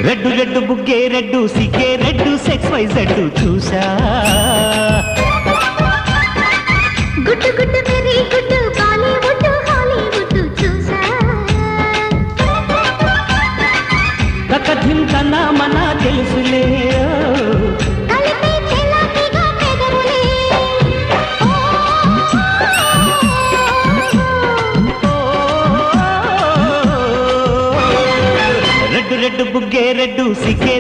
red red బుగ్గే red సిగ్గే red X Y Z చూసా గుట్టు గుట్టు వెరీ గుట్టు బాలీవుడ్ హాలీవుడ్ చూసా కథిం కన్నా మన తెలుసులే కలిపి చెలాకిగా పెదవులే రెడ్డు రెడ్డు బుగ్గే రెడ్డు సిగ్గే